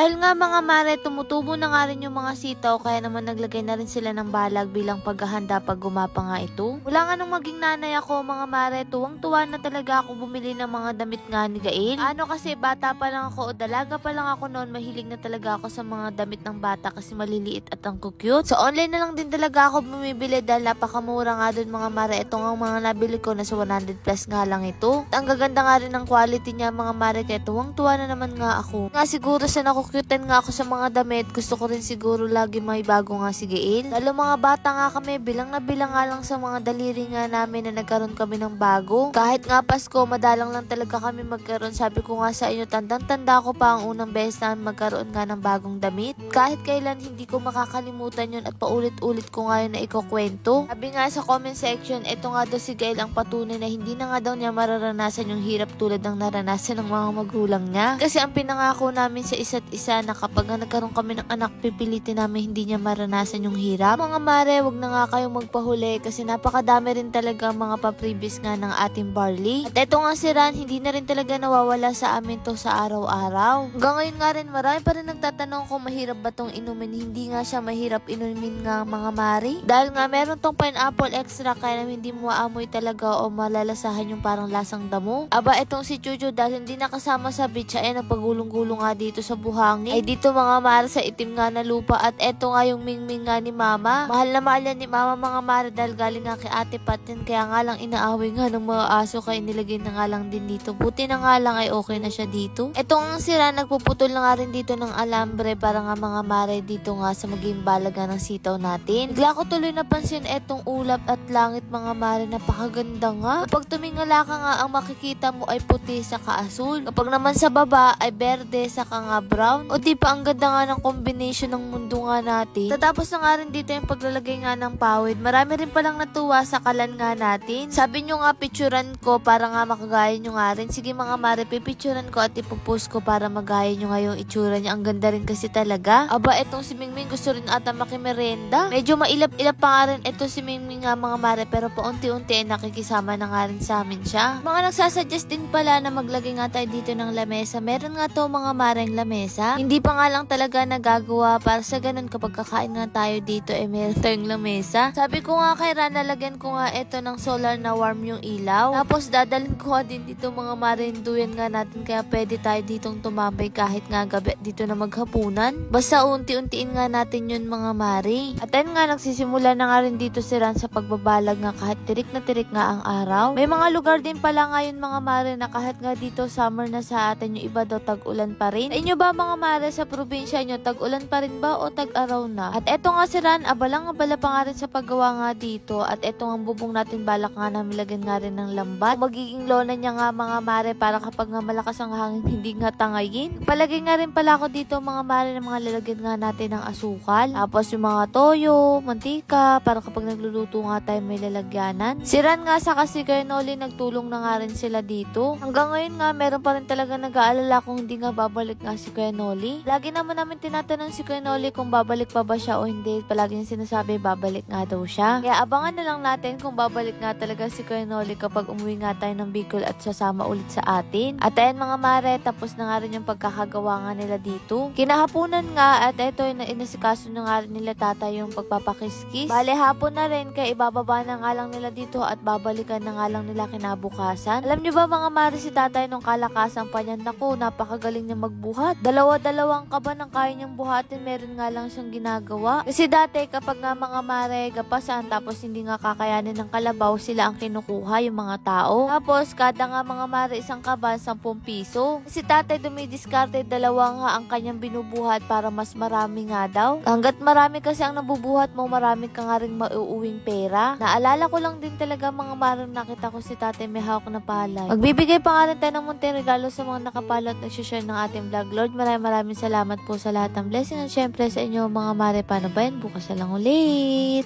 Dahil nga mga mare, tumutubo na nga rin yung mga sitaw, kaya naman naglagay na rin sila ng balag bilang paghahanda pag gumapa nga ito. Mula nga nung maging nanay ako mga mare, tuwang-tuwa na talaga ako bumili ng mga damit nga ni Gail. Kasi bata pa lang ako o dalaga pa lang ako noon, mahilig na talaga ako sa mga damit ng bata kasi maliliit at ang cute. So online na lang din talaga ako bumibili dahil napakamura nga dun mga mare. Ito nga mga nabili ko, nasa 100 plus nga lang ito. At ang gaganda nga rin ng quality niya mga mare, kaya tuwang-tuwa na naman nga ako. Nga siguro sa nakukutan nga ako sa mga damit, gusto ko rin siguro lagi may bago nga si Gail. Lalo mga bata nga kami, bilang na bilang nga lang sa mga daliri nga namin na nagkaroon kami ng bago. Kahit nga Pasko, madalang lang talaga kami magkaroon. Sabi ko nga sa inyo, tandang-tanda ko pa ang unang beses namin magkaroon nga ng bagong damit. Kahit kailan hindi ko makakalimutan yun at paulit-ulit ko nga yun na ikukwento. Sabi nga sa comment section, eto nga daw si Gail ang patunay na hindi na nga daw niya mararanasan yung hirap tulad ng naranasan ng mga magulang niya. Kasi ang pinangako namin sa isa't isa na kapag nagkaroon kami ng anak, pipilitin namin hindi niya maranasan yung hirap. Mga mare, wag na nga kayong magpahuli kasi napakadami rin talaga mga pa-previous nga ng ating barley. At eto nga si Ran, hindi na rin talaga nawawala sa amin to sa araw-araw. Hanggang ngayon nga rin, marami pa rin nagtatanong kung mahirap ba tong inumin. Hindi nga siya mahirap inumin nga mga mare. Dahil nga meron tong pineapple extra, kaya hindi mo aamoy talaga o malalasahan yung parang lasang damo. Aba, etong si Chucho dahil hindi nakasama sa beach, ay napagulong-gulong nga dito sa buhangin. Ay dito mga mare sa itim nga na lupa. At eto nga yung mingming nga ni Mama. Mahal na mahal yan ni Mama mga mare dahil galing nga kay Ate Patin. Kaya nga lang inaaway nga ng mga aso, kaya nilagay na nga lang din dito. Buti na nga lang ay okay na siya dito. Eto nga sira, nagpuputol na nga rin dito ng alambre para nga mga mare dito nga sa maging balaga ng sitaw natin. Bigla ko tuloy napansin etong ulap at langit mga mare, napakaganda nga. Kapag tumingala ka nga, ang makikita mo ay puti sa kaasul. Kapag naman sa baba ay berde sa nga brown. O di pa ang ganda nga ng combination ng mundo nga natin. Tatapos na nga rin dito yung paglalagay nga ng pawid. Marami rin palang natuwa sa kalan nga natin. Sabi nyo nga picturean ko para nga makagaya nyo nga rin. Sige mga mare, pipicturean ko at ipopost ko para magaya nyo nga yung itsura niya. Ang ganda rin kasi talaga. Aba, etong si Mingming gusto rin ata makimerenda. Medyo mailap-ilap pa nga rin eto si Mingming nga mga mare, pero paunti-unti ay nakikisama na nga rin sa amin siya. Mga nagsasuggest din pala na maglagay nga tayo dito ng lamesa. Meron nga to mga mareng lamesa. Hindi pa nga lang talaga nagagawa para sa ganun kapag kakain nga tayo dito ay meron tayong lamesa. Sabi ko nga kay Ran, nalagyan ko nga eto ng solar na warm yung ilaw. Tapos dadalhin ko nga din dito mga marinduyan nga natin, kaya pwede tayo ditong tumambay kahit nga gabi dito na maghapunan. Basta unti-untiin nga natin yun mga mari. At ayun nga, nagsisimula na nga rin dito si Ran sa pagbabalag nga kahit tirik na tirik nga ang araw. May mga lugar din pala ngayon mga mari na kahit nga dito summer na sa atin, yung iba daw tag-ulan pa rin. Sa inyo ba mga mari sa probinsya nyo, tag-ulan pa rin ba o tag-araw na? At eto nga si Ran, abalang-abala pa nga rin sa paggawa nga dito. At eto nga bubong natin, balak nga namin lagyan nga rin ng lambat. Magiging lona niya nga mga mare para kapag nga malakas ang hangin, hindi nga tangayin. Palagay nga rin pala ako dito mga mare ng mga lalagyan nga natin ng asukal. Tapos yung mga toyo, mantika, para kapag nagluluto nga tayo may lalagyanan. Si Ran nga sa kasi kay Noli, nagtulong na nga rin sila dito. Hanggang ngayon nga, meron pa rin talaga nag-aalala kung hindi nga babalik nga si Kuya Noli. Lagi naman namin tinatanong si Kuya Noli kung babalik pa ba siya o hindi. Palagi niya sinasabi babalik nga daw siya. Kaya abangan na lang natin kung babalik nga talaga si Kuya Noli kapag umuwi nga tayo ng Bicol at sasama ulit sa atin. At ayan mga mare, tapos na nga rin yung pagkakagawa nga nila dito. Kinahaponan nga at ito inasikaso na nga rin nila tatay yung pagpapakiskis. Bale hapon na rin, kaya ibababa na nga lang nila dito at babalikan na nga lang nila kinabukasan. Alam nyo ba mga mare, si tatay nung kalakasan pa niyan, naku, napakagaling niya magbuhat. Dalawa-dalawang kaba ng kaya niyang buhatin, meron nga lang siyang ginagawa. Kasi dati kapag nga mga mare gapasan tapos hindi nga kakayanin ng kalabaw, sila ang kinukuha yung mga tao. Tapos kada nga mga mare isang kaba, 10 piso. Si tatay dumidiskarte, dalawa nga ang kanyang binubuhat para mas marami nga daw. Hanggat marami kasi ang nabubuhat mo, marami ka nga rin mauuwing pera. Naalala ko lang din talaga mga mare, nakita ko si tatay may hawak na palay. Magbibigay pa nga rin tayo ng munting regalo sa mga nakapalo at nagsishare ng ating vlog. Lord, maraming salamat po sa lahat ng blessing, at syempre sa inyo mga mare. Paano ba yan? Bukas na lang ulit.